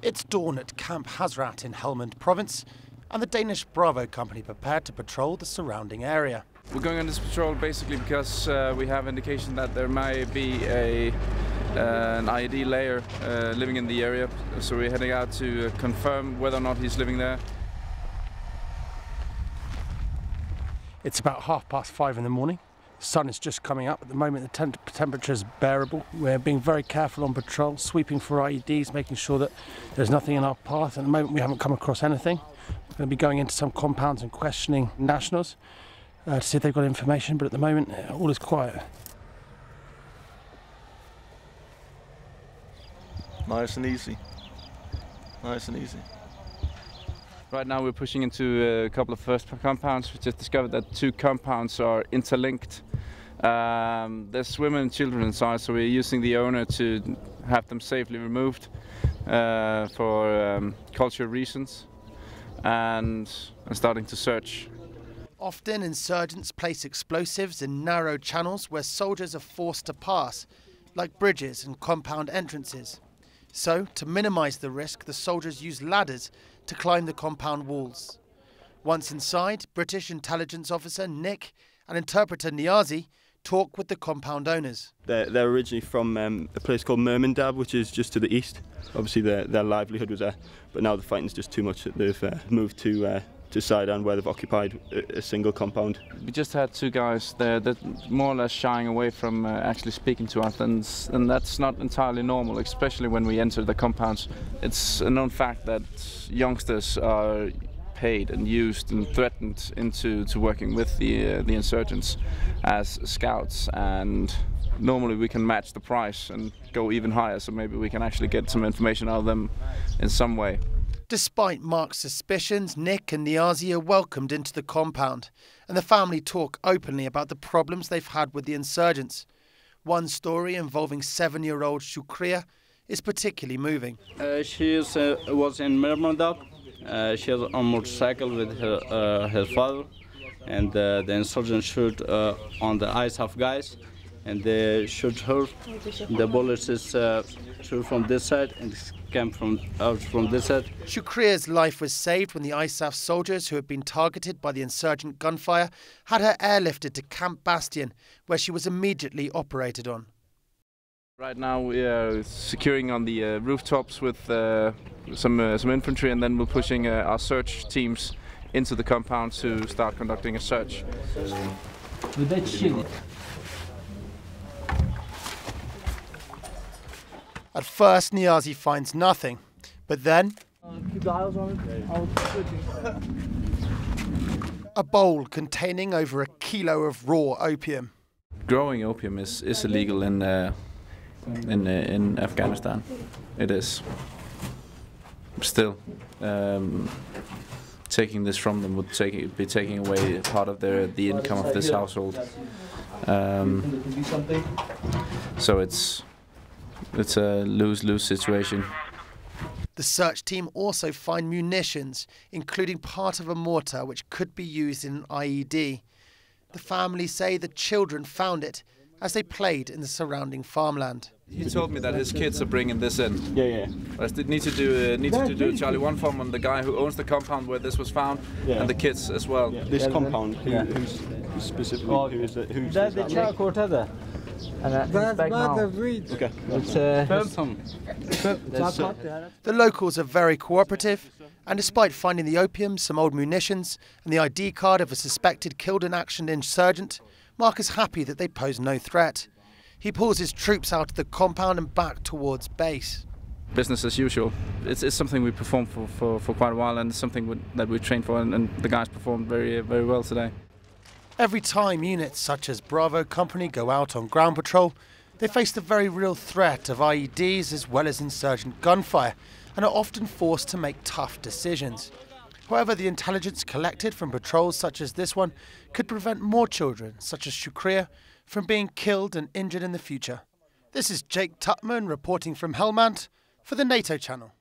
It's dawn at Camp Hazrat in Helmand province, and the Danish Bravo company prepared to patrol the surrounding area. We're going on this patrol basically because we have indication that there might be an IED layer living in the area, so we're heading out to confirm whether or not he's living there. It's about 5:30 in the morning. The sun is just coming up. At the moment the temperature is bearable. We're being very careful on patrol, sweeping for IEDs, making sure that there's nothing in our path. At the moment we haven't come across anything. We're going to be going into some compounds and questioning nationals to see if they've got information, but at the moment all is quiet. Nice and easy. Nice and easy. Right now we're pushing into a couple of first compounds. We just discovered that 2 compounds are interlinked. There's women and children inside, so we're using the owner to have them safely removed for cultural reasons and starting to search. Often insurgents place explosives in narrow channels where soldiers are forced to pass, like bridges and compound entrances. So, to minimise the risk, the soldiers use ladders to climb the compound walls. Once inside, British intelligence officer Nick and interpreter Niazi talk with the compound owners. They're originally from a place called Myrmidab, which is just to the east. Obviously their livelihood was there, but now the fighting's just too much. They've moved to Sidon, where they've occupied a single compound. We just had 2 guys there that more or less shying away from actually speaking to us, and that's not entirely normal, especially when we enter the compounds. It's a known fact that youngsters are paid and used and threatened into working with the insurgents as scouts, and normally we can match the price and go even higher, so maybe we can actually get some information out of them in some way. Despite Mark's suspicions, Nick and Niazi are welcomed into the compound, and the family talk openly about the problems they've had with the insurgents. One story involving 7-year-old Shukriya is particularly moving. She was in Myrmidab. She was on a motorcycle with her father, and the insurgents shoot on the eyes of guys, and they shoot her. The bullets is through from this side and came from this side. Shukriya's life was saved when the ISAF soldiers who had been targeted by the insurgent gunfire had her airlifted to Camp Bastion, where she was immediately operated on. Right now we are securing on the rooftops with some infantry, and then we're pushing our search teams into the compound to start conducting a search. At first, Niazi finds nothing, but then a bowl containing over 1 kilo of raw opium. Growing opium is illegal in Afghanistan. It is. Still, taking this from them would be taking away part of the income of this household. So it's a lose-lose situation. The search team also find munitions, including part of a mortar which could be used in an IED. The family say the children found it as they played in the surrounding farmland. He told me that his kids are bringing this in. Yeah. I need to do a Charlie 1 form on the guy who owns the compound where this was found, and the kids as well. Yeah. This compound, who's specifically, who is it? Who's that? Okay. The locals are very cooperative, and despite finding the opium, some old munitions and the ID card of a suspected killed-in-action insurgent, Mark is happy that they pose no threat. He pulls his troops out of the compound and back towards base. Business as usual. It's something we performed for quite a while, and it's something that we trained for, and the guys performed very well today. Every time units such as Bravo Company go out on ground patrol, they face the very real threat of IEDs as well as insurgent gunfire, and are often forced to make tough decisions. However, the intelligence collected from patrols such as this one could prevent more children, such as Shukriya, from being killed and injured in the future. This is Jake Tutman reporting from Helmand for the NATO channel.